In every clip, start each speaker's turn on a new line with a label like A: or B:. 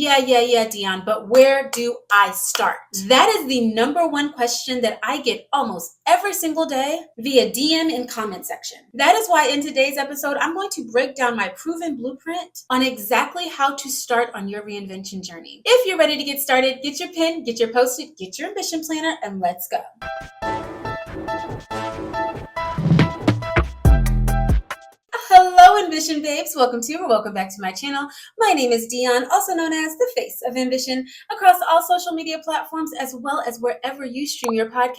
A: Yeah, Dion, but where do I start? That is the number one question that I get almost every single day via DM and comment section. That is why in today's episode, I'm going to break down my proven blueprint on exactly how to start on your reinvention journey. If you're ready to get started, get your pen, get your Post-it, get your ambition planner, and let's go. Hello, Ambition Babes. Welcome back to my channel. My name is Dion, also known as the Face of Ambition, across all social media platforms as well as wherever you stream your podcast.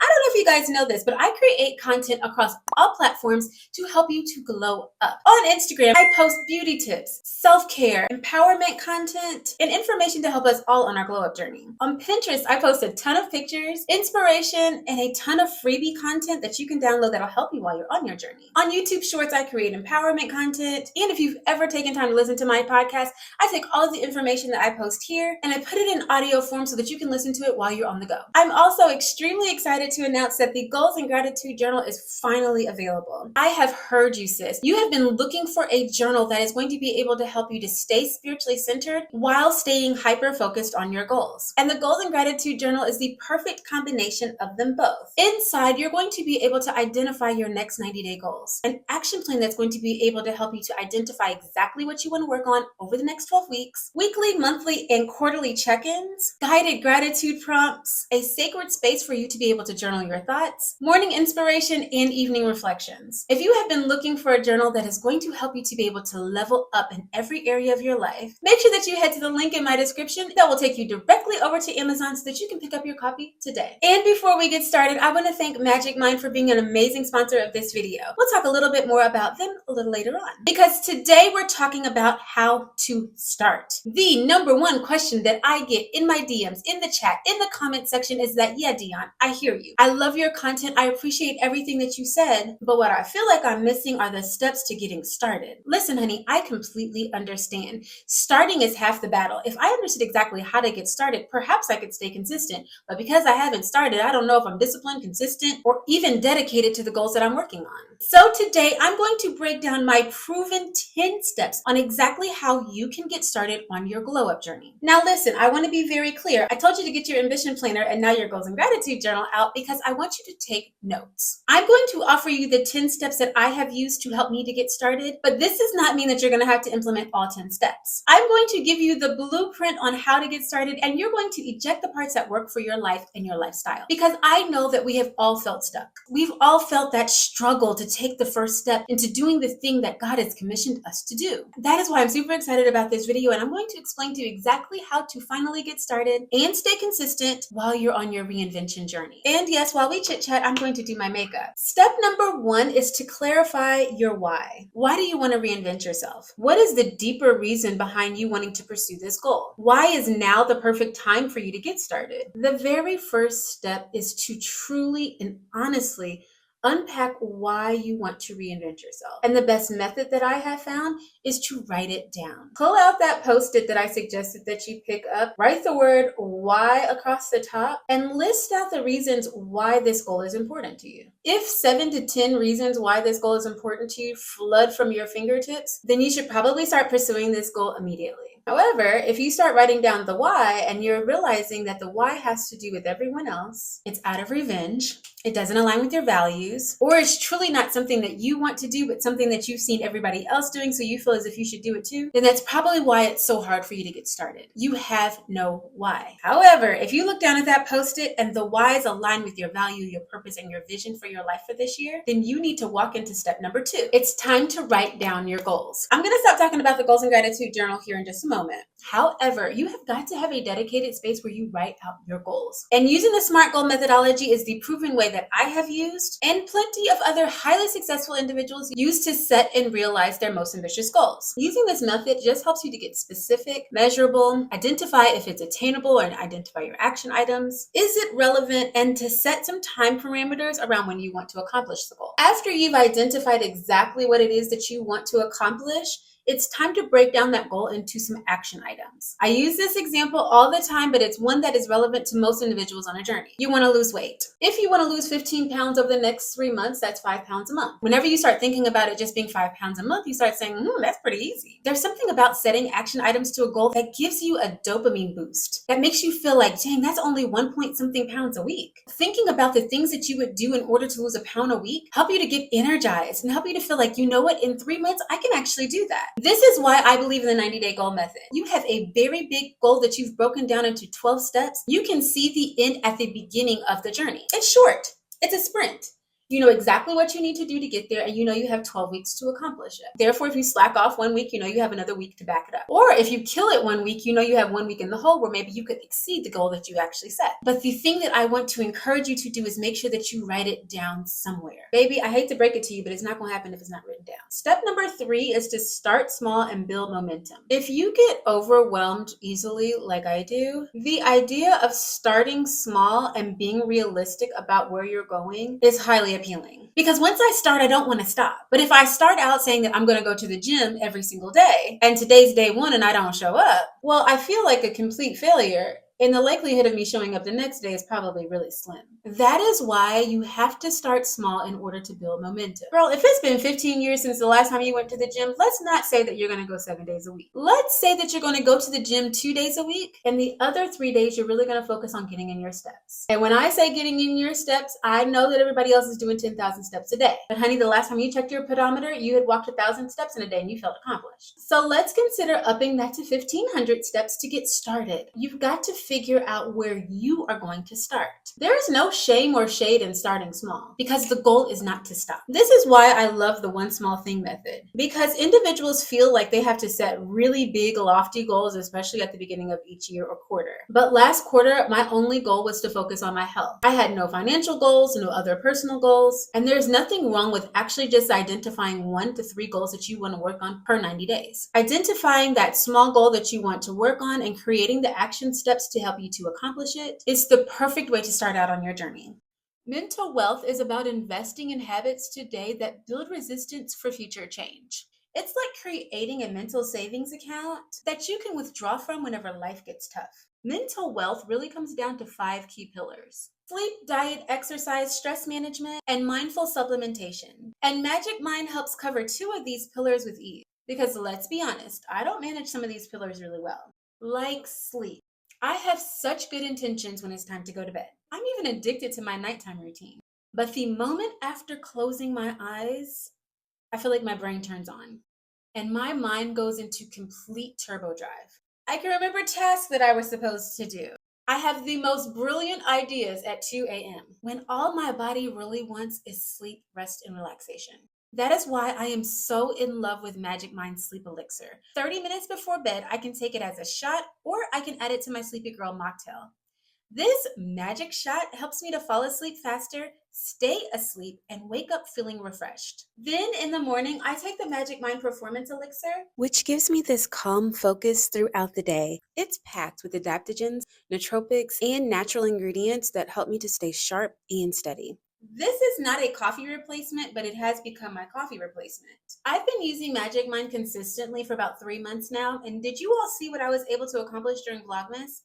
A: I don't know if you guys know this, but I create content across all platforms to help you to glow up. On Instagram, I post beauty tips, self-care, empowerment content, and information to help us all on our glow up journey. On Pinterest, I post a ton of pictures, inspiration, and a ton of freebie content that you can download that'll help you while you're on your journey. On YouTube Shorts, I create empowerment content. And if you've ever taken time to listen to my podcast, I take all of the information that I post here and I put it in audio form so that you can listen to it while you're on the go. I'm also extremely excited to announce that the Goals and Gratitude Journal is finally available. I have heard you, sis. You have been looking for a journal that is going to be able to help you to stay spiritually centered while staying hyper-focused on your goals. And the Goals and Gratitude Journal is the perfect combination of them both. Inside, you're going to be able to identify your next 90-day goals, an action plan that's going to be able to help you to identify exactly what you want to work on over the next 12 weeks, weekly, monthly, and quarterly check-ins, guided gratitude prompts, a sacred space for you to be able to journal your thoughts, morning inspiration, and evening reflections. If you have been looking for a journal that is going to help you to be able to level up in every area of your life, make sure that you head to the link in my description that will take you directly over to Amazon so that you can pick up your copy today. And before we get started, I want to thank Magic Mind for being an amazing sponsor of this video. We'll talk a little bit more about them a little later on, because today we're talking about how to start. The number one question that I get in my DMs, in the chat, in the comment section is that, yeah, Dion, I hear you. I love your content. I appreciate everything that you said, but what I feel like I'm missing are the steps to getting started. Listen, honey, I completely understand. Starting is half the battle. If I understood exactly how to get started, perhaps I could stay consistent, but because I haven't started, I don't know if I'm disciplined, consistent, or even dedicated to the goals that I'm working on. So today I'm going to break down my proven 10 steps on exactly how you can get started on your glow up journey. Now listen, I want to be very clear. I told you to get your ambition planner and now your goals and gratitude journal out because I want you to take notes. I'm going to offer you the 10 steps that I have used to help me to get started, but this does not mean that you're going to have to implement all 10 steps. I'm going to give you the blueprint on how to get started, and you're going to eject the parts that work for your life and your lifestyle, because I know that we have all felt stuck. We've all felt that struggle to take the first step into doing the thing that God has commissioned us to do. That is why I'm super excited about this video, and I'm going to explain to you exactly how to finally get started and stay consistent while you're on your reinvention journey. And yes, while we chit chat, I'm going to do my makeup. Step number one is to clarify your why. Why do you want to reinvent yourself? What is the deeper reason behind you wanting to pursue this goal? Why is now the perfect time for you to get started? The very first step is to truly and honestly unpack why you want to reinvent yourself. And the best method that I have found is to write it down. Pull out that Post-it that I suggested that you pick up, write the word why across the top, and list out the reasons why this goal is important to you. If 7 to 10 reasons why this goal is important to you flood from your fingertips, then you should probably start pursuing this goal immediately. However, if you start writing down the why and you're realizing that the why has to do with everyone else, it's out of revenge, it doesn't align with your values, or it's truly not something that you want to do, but something that you've seen everybody else doing, so you feel as if you should do it too, then that's probably why it's so hard for you to get started. You have no why. However, if you look down at that Post-it and the whys align with your value, your purpose, and your vision for your life for this year, then you need to walk into step number 2. It's time to write down your goals. I'm going to stop talking about the Goals and Gratitude Journal here in just a moment. However, you have got to have a dedicated space where you write out your goals. And using the SMART goal methodology is the proven way that I have used and plenty of other highly successful individuals use to set and realize their most ambitious goals. Using this method just helps you to get specific, measurable, identify if it's attainable, and identify your action items. Is it relevant? And to set some time parameters around when you want to accomplish the goal. After you've identified exactly what it is that you want to accomplish, It's time to break down that goal into some action items. I use this example all the time, but it's one that is relevant to most individuals on a journey. You want to lose weight. If you want to lose 15 pounds over the next 3 months, that's 5 pounds a month. Whenever you start thinking about it just being 5 pounds a month, you start saying, that's pretty easy. There's something about setting action items to a goal that gives you a dopamine boost, that makes you feel like, dang, that's only 1 point something pounds a week. Thinking about the things that you would do in order to lose a pound a week help you to get energized and help you to feel like, you know what, in 3 months, I can actually do that. This is why I believe in the 90-day goal method. You have a very big goal that you've broken down into 12 steps. You can see the end at the beginning of the journey. It's short. It's a sprint. You know exactly what you need to do to get there, and you know you have 12 weeks to accomplish it. Therefore, if you slack off 1 week, you know you have another week to back it up. Or if you kill it 1 week, you know you have 1 week in the hole where maybe you could exceed the goal that you actually set. But the thing that I want to encourage you to do is make sure that you write it down somewhere. Baby, I hate to break it to you, but it's not going to happen if it's not written down. Step number 3 is to start small and build momentum. If you get overwhelmed easily like I do, the idea of starting small and being realistic about where you're going is highly appealing. Because once I start, I don't want to stop. But if I start out saying that I'm going to go to the gym every single day, and today's day 1 and I don't show up, well, I feel like a complete failure. And the likelihood of me showing up the next day is probably really slim. That is why you have to start small in order to build momentum. Girl, if it's been 15 years since the last time you went to the gym, let's not say that you're going to go 7 days a week. Let's say that you're going to go to the gym 2 days a week, and the other 3 days you're really going to focus on getting in your steps. And when I say getting in your steps, I know that everybody else is doing 10,000 steps a day. But honey, the last time you checked your pedometer, you had walked 1,000 steps in a day and you felt accomplished. So let's consider upping that to 1,500 steps to get started. You've got to figure out where you are going to start. There is no shame or shade in starting small because the goal is not to stop. This is why I love the one small thing method, because individuals feel like they have to set really big, lofty goals, especially at the beginning of each year or quarter. But last quarter, my only goal was to focus on my health. I had no financial goals, no other personal goals, and there's nothing wrong with actually just identifying 1 to 3 goals that you want to work on per 90 days. Identifying that small goal that you want to work on and creating the action steps to help you to accomplish it is the perfect way to start out on your journey. Mental wealth is about investing in habits today that build resistance for future change. It's like creating a mental savings account that you can withdraw from whenever life gets tough. Mental wealth really comes down to 5 key pillars: sleep, diet, exercise, stress management, and mindful supplementation. And Magic Mind helps cover 2 of these pillars with ease. Because let's be honest, I don't manage some of these pillars really well. Like sleep. I have such good intentions when it's time to go to bed. I'm even addicted to my nighttime routine. But the moment after closing my eyes, I feel like my brain turns on and my mind goes into complete turbo drive. I can remember tasks that I was supposed to do. I have the most brilliant ideas at 2 a.m. when all my body really wants is sleep, rest, and relaxation. That is why I am so in love with Magic Mind Sleep Elixir. 30 minutes before bed, I can take it as a shot or I can add it to my Sleepy Girl mocktail. This magic shot helps me to fall asleep faster, stay asleep, and wake up feeling refreshed. Then in the morning, I take the Magic Mind Performance Elixir, which gives me this calm focus throughout the day. It's packed with adaptogens, nootropics, and natural ingredients that help me to stay sharp and steady. This is not a coffee replacement, but it has become my coffee replacement. I've been using Magic Mind consistently for about 3 months now, and did you all see what I was able to accomplish during Vlogmas?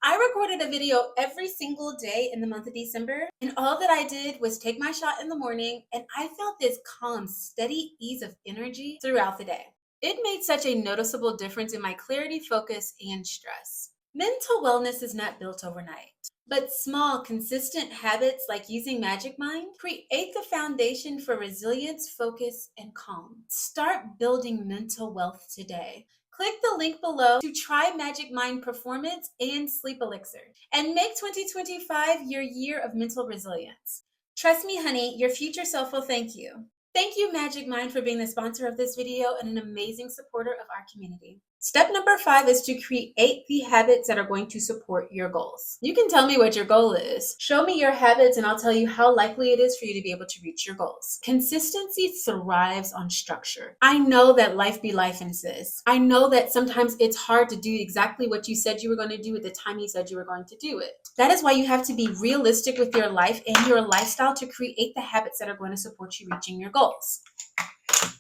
A: I recorded a video every single day in the month of December, and all that I did was take my shot in the morning, and I felt this calm, steady ease of energy throughout the day. It made such a noticeable difference in my clarity, focus, and stress. Mental wellness is not built overnight, but small, consistent habits like using Magic Mind create the foundation for resilience, focus, and calm. Start building mental wealth today. Click the link below to try Magic Mind Performance and Sleep Elixir and make 2025 your year of mental resilience. Trust me, honey, your future self will thank you. Thank you, Magic Mind, for being the sponsor of this video and an amazing supporter of our community. Step number 5 is to create the habits that are going to support your goals. You can tell me what your goal is. Show me your habits and I'll tell you how likely it is for you to be able to reach your goals. Consistency thrives on structure. I know that life be life, and sis. I know that sometimes it's hard to do exactly what you said you were going to do at the time you said you were going to do it. That is why you have to be realistic with your life and your lifestyle to create the habits that are going to support you reaching your goals.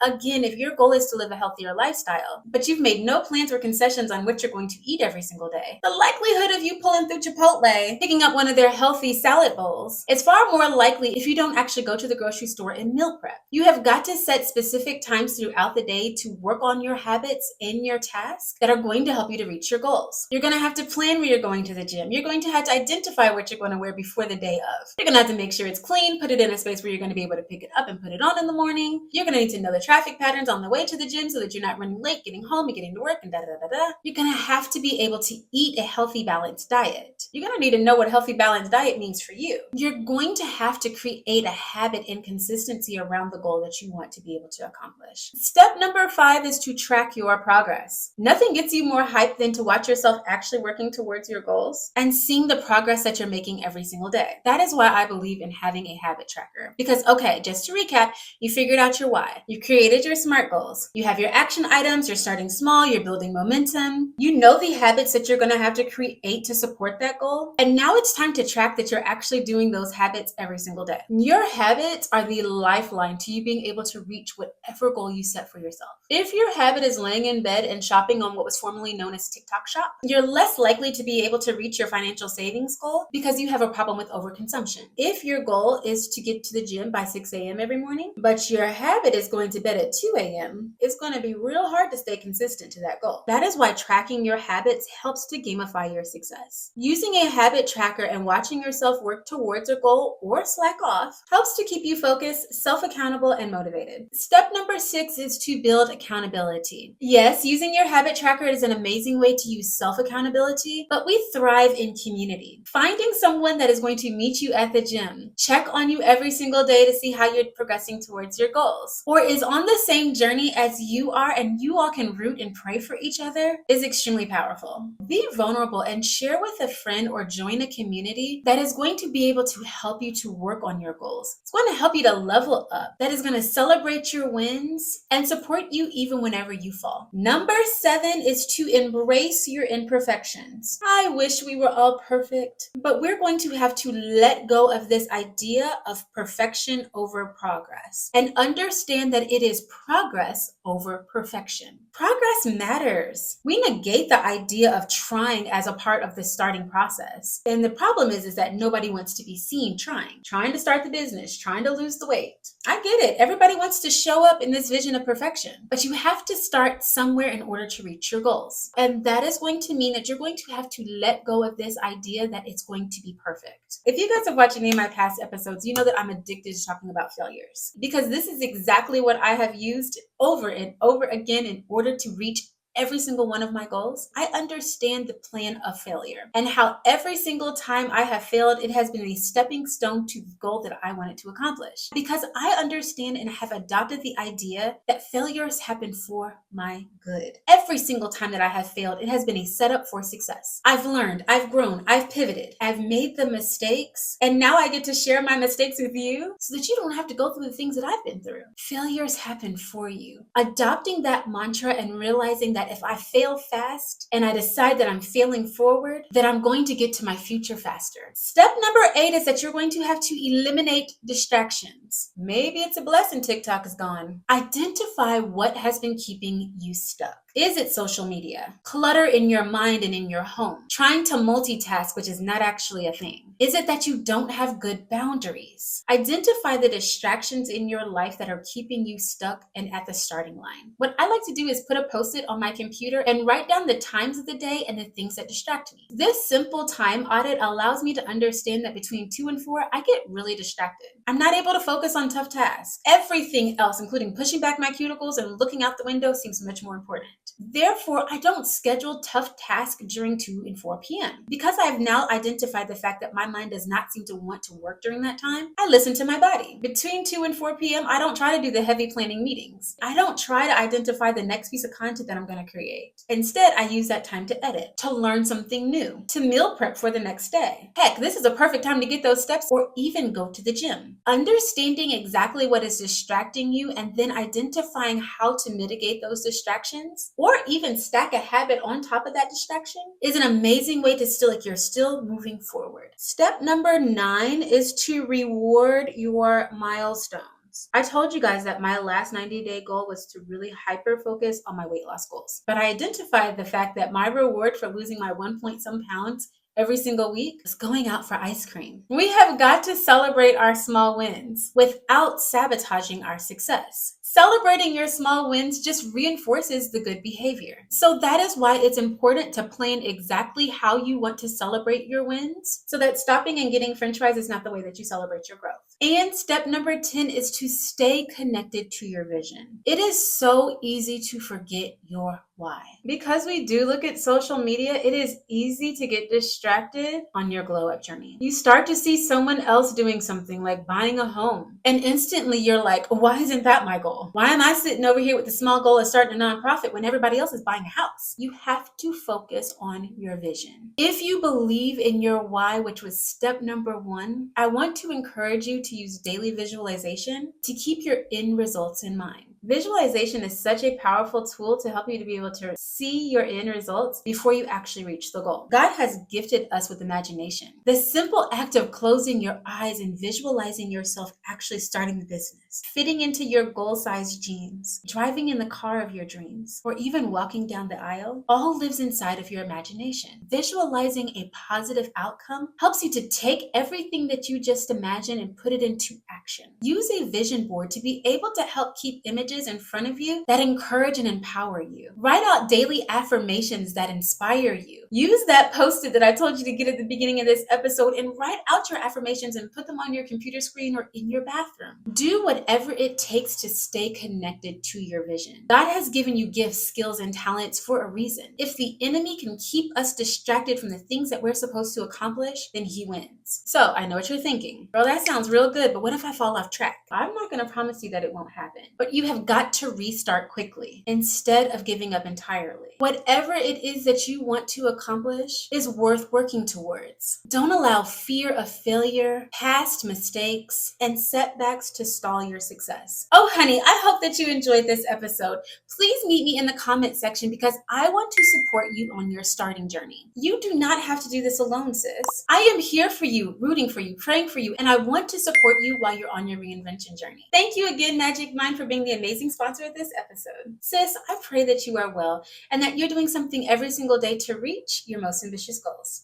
A: Again, if your goal is to live a healthier lifestyle, but you've made no plans or concessions on what you're going to eat every single day, the likelihood of you pulling through Chipotle, picking up one of their healthy salad bowls, is far more likely if you don't actually go to the grocery store and meal prep. You have got to set specific times throughout the day to work on your habits and your tasks that are going to help you to reach your goals. You're going to have to plan where you're going to the gym. You're going to have to identify what you're going to wear before the day of. You're going to have to make sure it's clean, put it in a space where you're going to be able to pick it up and put it on in the morning. You're going to need to know the traffic patterns on the way to the gym so that you're not running late, getting home, and getting to work, and da da da da. You're going to have to be able to eat a healthy, balanced diet. You're going to need to know what a healthy, balanced diet means for you. You're going to have to create a habit and consistency around the goal that you want to be able to accomplish. Step number 5 is to track your progress. Nothing gets you more hyped than to watch yourself actually working towards your goals and seeing the progress that you're making every single day. That is why I believe in having a habit tracker. Because, okay, just to recap, you figured out your why. You created your SMART goals. You have your action items. You're starting small. You're building momentum. You know the habits that you're going to have to create to support that goal. And now it's time to track that you're actually doing those habits every single day. Your habits are the lifeline to you being able to reach whatever goal you set for yourself. If your habit is laying in bed and shopping on what was formerly known as TikTok Shop, you're less likely to be able to reach your financial savings goal because you have a problem with overconsumption. If your goal is to get to the gym by 6 a.m. every morning, but your habit is going to bed at 2 a.m., it's going to be real hard to stay consistent to that goal. That is why tracking your habits helps to gamify your success. Using a habit tracker and watching yourself work towards a goal or slack off helps to keep you focused, self-accountable, and motivated. Step number 6 is to build accountability. Yes, using your habit tracker is an amazing way to use self-accountability, but we thrive in community. Finding someone that is going to meet you at the gym, check on you every single day to see how you're progressing towards your goals, or is on the same journey as you are and you all can root and pray for each other is extremely powerful. Be vulnerable and share with a friend or join a community that is going to be able to help you to work on your goals. It's going to help you to level up, that is going to celebrate your wins and support you even whenever you fall. Number 7 is to embrace your imperfections. I wish we were all perfect, but we're going to have to let go of this idea of perfection over progress and understand that it is progress over perfection. Progress matters. We negate the idea of trying as a part of the starting process. And the problem is that nobody wants to be seen trying to start the business, trying to lose the weight. I get it. Everybody wants to show up in this vision of perfection, but you have to start somewhere in order to reach your goals. And that is going to mean that you're going to have to let go of this idea that it's going to be perfect. If you guys have watched any of my past episodes, you know that I'm addicted to talking about failures because this is exactly what I have used over and over again in order to reach every single one of my goals. I understand the plan of failure and how every single time I have failed, it has been a stepping stone to the goal that I wanted to accomplish. Because I understand and have adopted the idea that failures happen for my good. Every single time that I have failed, it has been a setup for success. I've learned, I've grown, I've pivoted, I've made the mistakes, and now I get to share my mistakes with you so that you don't have to go through the things that I've been through. Failures happen for you. Adopting that mantra and realizing that if I fail fast and I decide that I'm failing forward, then I'm going to get to my future faster. Step number 8 is that you're going to have to eliminate distractions. Maybe it's a blessing TikTok is gone. Identify what has been keeping you stuck. Is it social media? Clutter in your mind and in your home? Trying to multitask, which is not actually a thing? Is it that you don't have good boundaries? Identify the distractions in your life that are keeping you stuck and at the starting line. What I like to do is put a post-it on my computer and write down the times of the day and the things that distract me. This simple time audit allows me to understand that between 2 and 4, I get really distracted. I'm not able to focus on tough tasks. Everything else, including pushing back my cuticles and looking out the window, seems much more important. Therefore, I don't schedule tough tasks during 2 and 4 p.m. Because I have now identified the fact that my mind does not seem to want to work during that time, I listen to my body. Between 2 and 4 p.m., I don't try to do the heavy planning meetings. I don't try to identify the next piece of content that I'm going to create. Instead, I use that time to edit, to learn something new, to meal prep for the next day. Heck, this is a perfect time to get those steps or even go to the gym. Understanding exactly what is distracting you and then identifying how to mitigate those distractions or even stack a habit on top of that distraction is an amazing way to you're still moving forward. Step number 9 is to reward your milestones. pounds. I told you guys that my last 90-day goal was to really hyper focus on my weight loss goals. But I identified the fact that my reward for losing my 1 point some pounds every single week is going out for ice cream. We have got to celebrate our small wins without sabotaging our success. Celebrating your small wins just reinforces the good behavior. So that is why it's important to plan exactly how you want to celebrate your wins so that stopping and getting french fries is not the way that you celebrate your growth. And step number 10 is to stay connected to your vision. It is so easy to forget your why. Because we do look at social media, it is easy to get distracted on your glow up journey. You start to see someone else doing something like buying a home, and instantly you're like, why isn't that my goal? Why am I sitting over here with the small goal of starting a nonprofit when everybody else is buying a house? You have to focus on your vision. If you believe in your why, which was step number 1, I want to encourage you to use daily visualization to keep your end results in mind. Visualization is such a powerful tool to help you to be able to see your end results before you actually reach the goal. God has gifted us with imagination. The simple act of closing your eyes and visualizing yourself actually starting the business, fitting into your goal-sized jeans, driving in the car of your dreams, or even walking down the aisle, all lives inside of your imagination. Visualizing a positive outcome helps you to take everything that you just imagined and put it into action. Use a vision board to be able to help keep images in front of you that encourage and empower you. Write out daily affirmations that inspire you. Use that post-it that I told you to get at the beginning of this episode and write out your affirmations and put them on your computer screen or in your bathroom. Do whatever it takes to stay connected to your vision. God has given you gifts, skills, and talents for a reason. If the enemy can keep us distracted from the things that we're supposed to accomplish, then he wins. So I know what you're thinking. Girl, that sounds real good, but what if I fall off track? I'm not going to promise you that it won't happen, but you have got to restart quickly instead of giving up entirely. Whatever it is that you want to accomplish is worth working towards. Don't allow fear of failure, past mistakes, and setbacks to stall your success. Oh, honey, I hope that you enjoyed this episode. Please meet me in the comment section because I want to support you on your starting journey. You do not have to do this alone, sis. I am here for you, rooting for you, praying for you, and I want to support you while you're on your reinvention journey. Thank you again, Magic Mind, for being the amazing sponsor of this episode. Sis, I pray that you are well and that you're doing something every single day to reach your most ambitious goals.